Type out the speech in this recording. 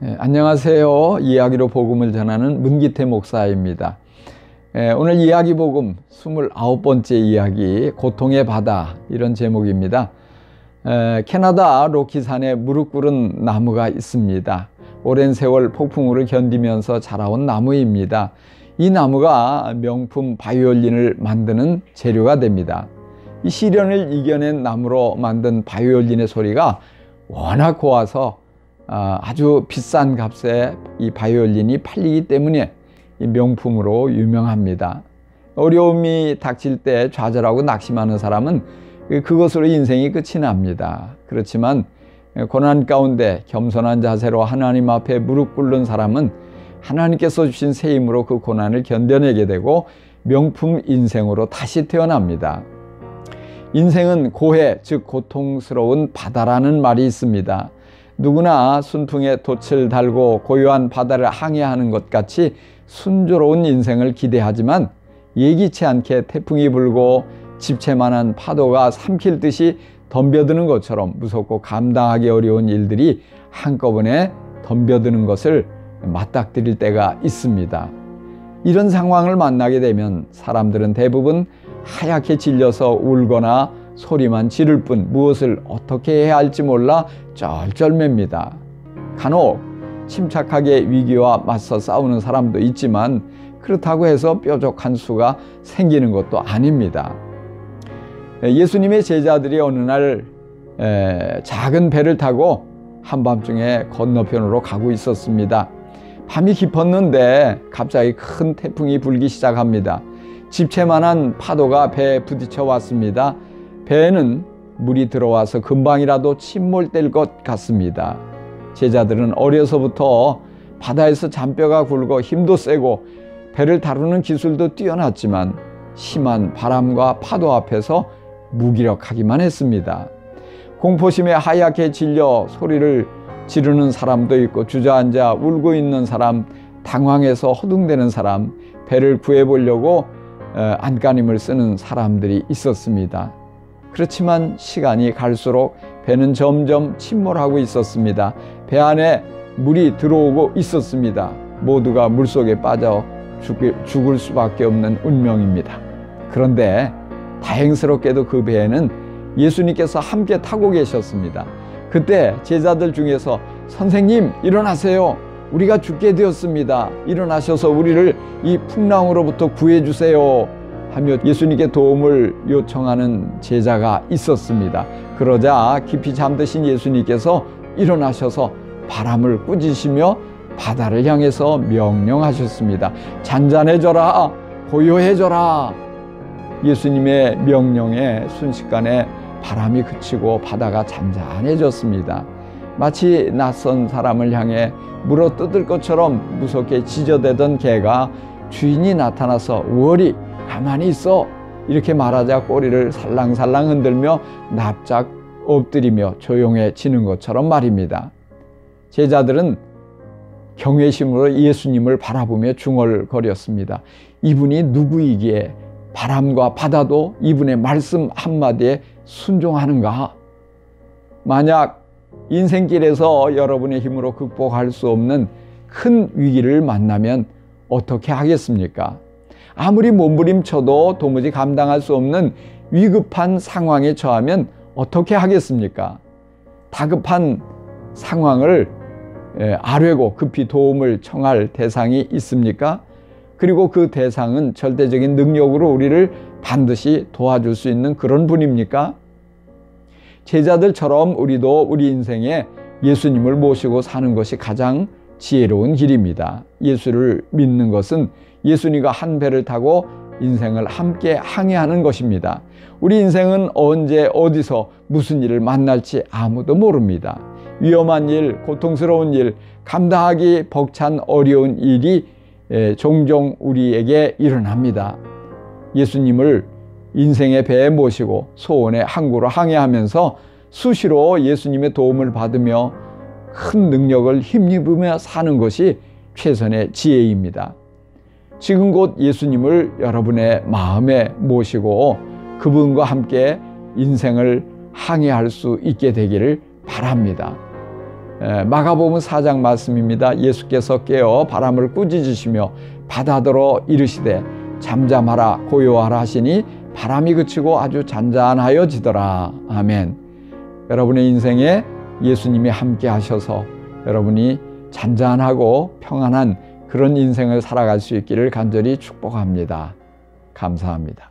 안녕하세요. 이야기로 복음을 전하는 문기태 목사입니다. 오늘 이야기 복음 29번째 이야기, 고통의 바다, 이런 제목입니다. 캐나다 로키산에 무릎 꿇은 나무가 있습니다. 오랜 세월 폭풍우를 견디면서 자라온 나무입니다. 이 나무가 명품 바이올린을 만드는 재료가 됩니다. 이 시련을 이겨낸 나무로 만든 바이올린의 소리가 워낙 고와서 아주 비싼 값에 이 바이올린이 팔리기 때문에 이 명품으로 유명합니다. 어려움이 닥칠 때 좌절하고 낙심하는 사람은 그것으로 인생이 끝이 납니다. 그렇지만 고난 가운데 겸손한 자세로 하나님 앞에 무릎 꿇는 사람은 하나님께서 주신 새 힘으로 그 고난을 견뎌내게 되고 명품 인생으로 다시 태어납니다. 인생은 고해, 즉 고통스러운 바다라는 말이 있습니다. 누구나 순풍에 돛을 달고 고요한 바다를 항해하는 것 같이 순조로운 인생을 기대하지만 예기치 않게 태풍이 불고 집채만한 파도가 삼킬 듯이 덤벼드는 것처럼 무섭고 감당하기 어려운 일들이 한꺼번에 덤벼드는 것을 맞닥뜨릴 때가 있습니다. 이런 상황을 만나게 되면 사람들은 대부분 하얗게 질려서 울거나 소리만 지를 뿐 무엇을 어떻게 해야 할지 몰라 쩔쩔맵니다. 간혹 침착하게 위기와 맞서 싸우는 사람도 있지만 그렇다고 해서 뾰족한 수가 생기는 것도 아닙니다. 예수님의 제자들이 어느 날 작은 배를 타고 한밤중에 건너편으로 가고 있었습니다. 밤이 깊었는데 갑자기 큰 태풍이 불기 시작합니다. 집채만한 파도가 배에 부딪혀 왔습니다. 배에는 물이 들어와서 금방이라도 침몰될 것 같습니다. 제자들은 어려서부터 바다에서 잔뼈가 굵고 힘도 세고 배를 다루는 기술도 뛰어났지만 심한 바람과 파도 앞에서 무기력하기만 했습니다. 공포심에 하얗게 질려 소리를 지르는 사람도 있고 주저앉아 울고 있는 사람, 당황해서 허둥대는 사람, 배를 구해보려고 안간힘을 쓰는 사람들이 있었습니다. 그렇지만 시간이 갈수록 배는 점점 침몰하고 있었습니다. 배 안에 물이 들어오고 있었습니다. 모두가 물속에 빠져 죽을 수밖에 없는 운명입니다. 그런데 다행스럽게도 그 배에는 예수님께서 함께 타고 계셨습니다. 그때 제자들 중에서 선생님 일어나세요. 우리가 죽게 되었습니다. 일어나셔서 우리를 이 풍랑으로부터 구해주세요 하며 예수님께 도움을 요청하는 제자가 있었습니다. 그러자 깊이 잠드신 예수님께서 일어나셔서 바람을 꾸짖으시며 바다를 향해서 명령하셨습니다. 잔잔해져라, 고요해져라. 예수님의 명령에 순식간에 바람이 그치고 바다가 잔잔해졌습니다. 마치 낯선 사람을 향해 물어뜯을 것처럼 무섭게 지저대던 개가 주인이 나타나서 월이 가만히 있어 이렇게 말하자 꼬리를 살랑살랑 흔들며 납작 엎드리며 조용해지는 것처럼 말입니다. 제자들은 경외심으로 예수님을 바라보며 중얼거렸습니다. 이분이 누구이기에 바람과 바다도 이분의 말씀 한마디에 순종하는가? 만약 인생길에서 여러분의 힘으로 극복할 수 없는 큰 위기를 만나면 어떻게 하겠습니까? 아무리 몸부림쳐도 도무지 감당할 수 없는 위급한 상황에 처하면 어떻게 하겠습니까? 다급한 상황을 아뢰고 급히 도움을 청할 대상이 있습니까? 그리고 그 대상은 절대적인 능력으로 우리를 반드시 도와줄 수 있는 그런 분입니까? 제자들처럼 우리도 우리 인생에 예수님을 모시고 사는 것이 가장 지혜로운 길입니다. 예수를 믿는 것은 예수님과 한 배를 타고 인생을 함께 항해하는 것입니다. 우리 인생은 언제 어디서 무슨 일을 만날지 아무도 모릅니다. 위험한 일, 고통스러운 일, 감당하기 벅찬 어려운 일이 종종 우리에게 일어납니다. 예수님을 인생의 배에 모시고 소원의 항구로 항해하면서 수시로 예수님의 도움을 받으며 큰 능력을 힘입으며 사는 것이 최선의 지혜입니다. 지금 곧 예수님을 여러분의 마음에 모시고 그분과 함께 인생을 항해할 수 있게 되기를 바랍니다. 마가복음 4장 말씀입니다. 예수께서 깨어 바람을 꾸짖으시며 바다더러 이르시되 잠잠하라 고요하라 하시니 바람이 그치고 아주 잔잔하여지더라. 아멘. 여러분의 인생에 예수님이 함께 하셔서 여러분이 잔잔하고 평안한 그런 인생을 살아갈 수 있기를 간절히 축복합니다. 감사합니다.